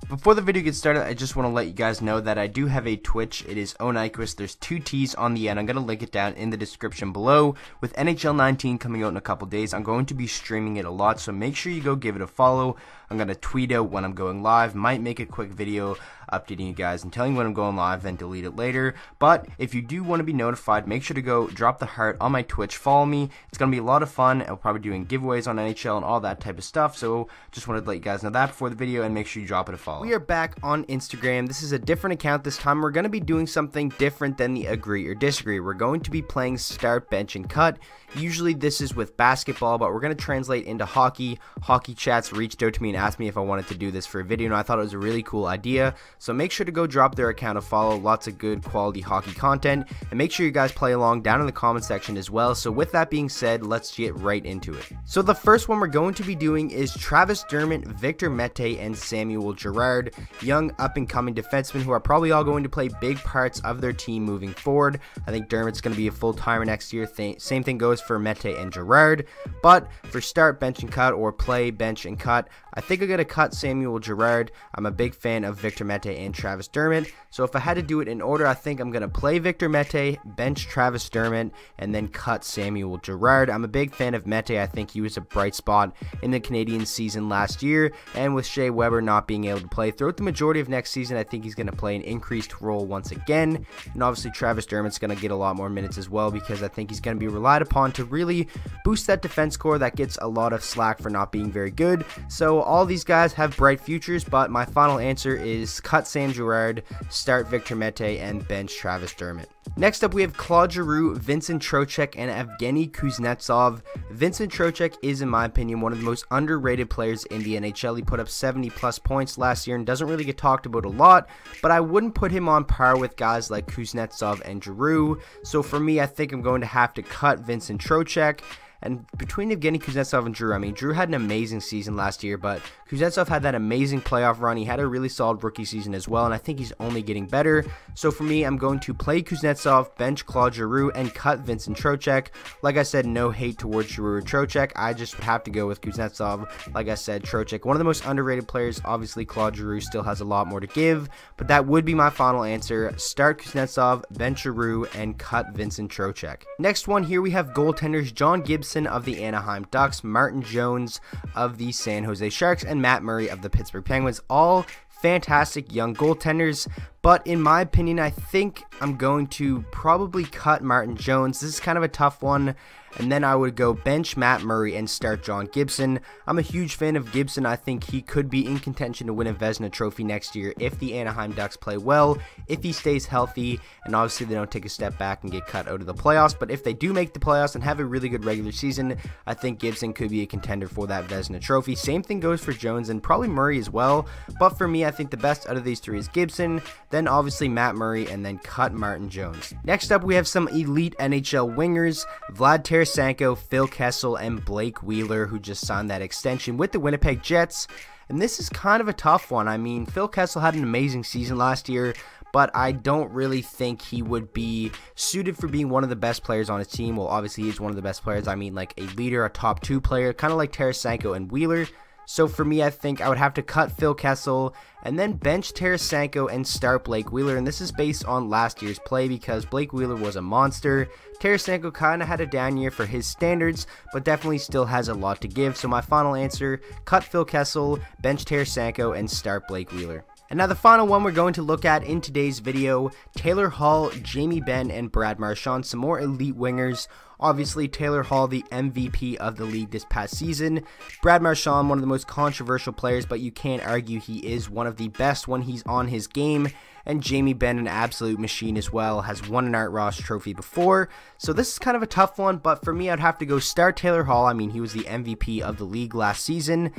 Before the video gets started, I just want to let you guys know that I do have a Twitch. It is Onyquist. There's 2 T's on the end. I'm going to link it down in the description below. With NHL 19 coming out in a couple days, I'm going to be streaming it a lot, so make sure you go give it a follow. I'm going to tweet out when I'm going live. Might make a quick video updating you guys and telling you when I'm going live, then delete it later. But if you do want to be notified, make sure to go drop the heart on my Twitch. Follow me. It's going to be a lot of fun. I'll probably be doing giveaways on NHL and all that type of stuff. So just wanted to let you guys know that before the video, and make sure you drop it a follow. We are back on Instagram. This is a different account this time. We're going to be doing something different than the agree or disagree. We're going to be playing start, bench, and cut. Usually this is with basketball, but we're going to translate into hockey. Hockey chats reached out to me and asked me if I wanted to do this for a video, and I thought it was a really cool idea. So make sure to go drop their account a follow. Lots of good quality hockey content, and make sure you guys play along down in the comment section as well. So with that being said, let's get right into it. So the first one we're going to be doing is Travis Dermott, Victor Mete, and Samuel Girard, young up-and-coming defensemen who are probably all going to play big parts of their team moving forward. I think Dermott's going to be a full-timer next year. Same thing goes for Mete and Girard. But for start, bench, and cut, or play, bench, and cut, I think I'm going to cut Samuel Girard. I'm a big fan of Victor Mete and Travis Dermott. So if I had to do it in order, I think I'm going to play Victor Mete, bench Travis Dermott, and then cut Samuel Girard. I'm a big fan of Mete. I think he was a bright spot in the Canadian season last year. And with Shea Weber not being able to play throughout the majority of next season, I think he's going to play an increased role once again. And obviously Travis Dermott's going to get a lot more minutes as well, because I think he's going to be relied upon to really boost that defense core that gets a lot of slack for not being very good. So all these guys have bright futures, but my final answer is cut Sam Girard, start Victor Mete, and bench Travis Dermott. Next up, we have Claude Giroux, Vincent Trocheck, and Evgeny Kuznetsov. Vincent Trocheck is, in my opinion, one of the most underrated players in the NHL. He put up 70+ points last year and doesn't really get talked about a lot, but I wouldn't put him on par with guys like Kuznetsov and Giroux. So for me, I think I'm going to have to cut Vincent Trocheck. And between Evgeny Kuznetsov and Drew, I mean, Drew had an amazing season last year, but Kuznetsov had that amazing playoff run. He had a really solid rookie season as well, and I think he's only getting better. So for me, I'm going to play Kuznetsov, bench Claude Giroux, and cut Vincent Trocheck. Like I said, no hate towards Giroux or Trocheck. I just would have to go with Kuznetsov. Like I said, Trocheck, one of the most underrated players. Obviously, Claude Giroux still has a lot more to give, but that would be my final answer. Start Kuznetsov, bench Giroux, and cut Vincent Trocheck. Next one here, we have goaltenders John Gibson of the Anaheim Ducks, Martin Jones of the San Jose Sharks, and Matt Murray of the Pittsburgh Penguins. All fantastic young goaltenders, but in my opinion, I think I'm going to probably cut Martin Jones. This is kind of a tough one, and then I would go bench Matt Murray and start John Gibson. I'm a huge fan of Gibson. I think he could be in contention to win a Vezina Trophy next year if the Anaheim Ducks play well, if he stays healthy, and obviously they don't take a step back and get cut out of the playoffs. But if they do make the playoffs and have a really good regular season, I think Gibson could be a contender for that Vezina Trophy. Same thing goes for Jones and probably Murray as well. But for me, I think the best out of these three is Gibson, then obviously Matt Murray, and then cut Martin Jones. Next up, we have some elite NHL wingers, Vlad Tarasenko, Phil Kessel, and Blake Wheeler, who just signed that extension with the Winnipeg Jets. And this is kind of a tough one. I mean, Phil Kessel had an amazing season last year, but I don't really think he would be suited for being one of the best players on his team. Well, obviously he's one of the best players. I mean, like a leader, a top 2 player, kind of like Tarasenko and Wheeler. So for me, I think I would have to cut Phil Kessel and then bench Tarasenko and start Blake Wheeler. And this is based on last year's play, because Blake Wheeler was a monster. Tarasenko kind of had a down year for his standards, but definitely still has a lot to give. So my final answer, cut Phil Kessel, bench Tarasenko, and start Blake Wheeler. And now the final one we're going to look at in today's video, Taylor Hall, Jamie Benn, and Brad Marchand, some more elite wingers. Obviously, Taylor Hall, the MVP of the league this past season. Brad Marchand, one of the most controversial players, but you can't argue he is one of the best when he's on his game. And Jamie Benn, an absolute machine as well, has won an Art Ross trophy before. So this is kind of a tough one, but for me, I'd have to go start Taylor Hall. I mean, he was the MVP of the league last season.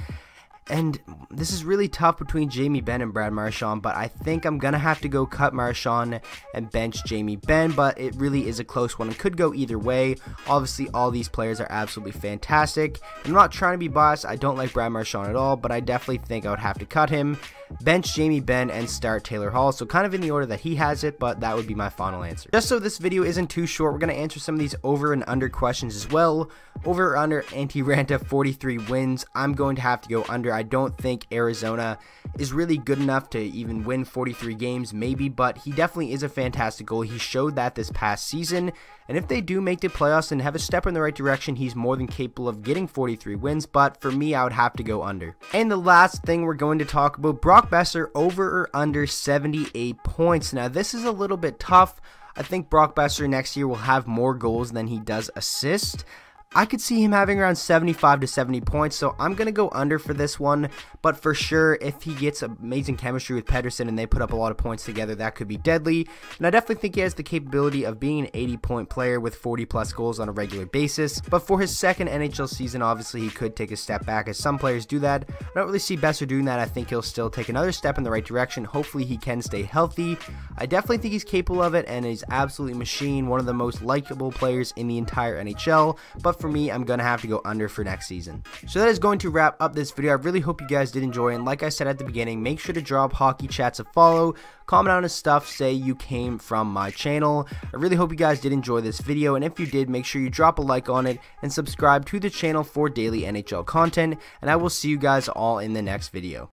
And this is really tough between Jamie Benn and Brad Marchand, but I think I'm going to have to go cut Marchand and bench Jamie Benn, but it really is a close one and could go either way. Obviously, all these players are absolutely fantastic. I'm not trying to be biased. I don't like Brad Marchand at all, but I definitely think I would have to cut him. bench Jamie Benn, and start Taylor Hall. So kind of in the order that he has it, but that would be my final answer. Just so this video isn't too short, we're going to answer some of these over and under questions as well. Over or under Antti Ranta 43 wins. I'm going to have to go under. I don't think Arizona is really good enough to even win 43 games, maybe, but he definitely is a fantastic goalie. He showed that this past season, and if they do make the playoffs and have a step in the right direction, he's more than capable of getting 43 wins, but for me, I would have to go under. And the last thing we're going to talk about, Brock Boeser over or under 78 points. Now, this is a little bit tough. I think Brock Boeser next year will have more goals than he does assists. I could see him having around 75 to 70 points, so I'm going to go under for this one, but for sure, if he gets amazing chemistry with Pedersen and they put up a lot of points together, that could be deadly, and I definitely think he has the capability of being an 80-point player with 40-plus goals on a regular basis, but for his second NHL season, obviously, he could take a step back, as some players do that. I don't really see Boeser doing that. I think he'll still take another step in the right direction. Hopefully, he can stay healthy. I definitely think he's capable of it, and he's absolutely a machine, one of the most likable players in the entire NHL, but for me, I'm going to have to go under for next season. So that is going to wrap up this video. I really hope you guys did enjoy, and like I said at the beginning, make sure to drop Hockey Chats a follow, comment on his stuff, say you came from my channel. I really hope you guys did enjoy this video, and if you did, make sure you drop a like on it and subscribe to the channel for daily NHL content, and I will see you guys all in the next video.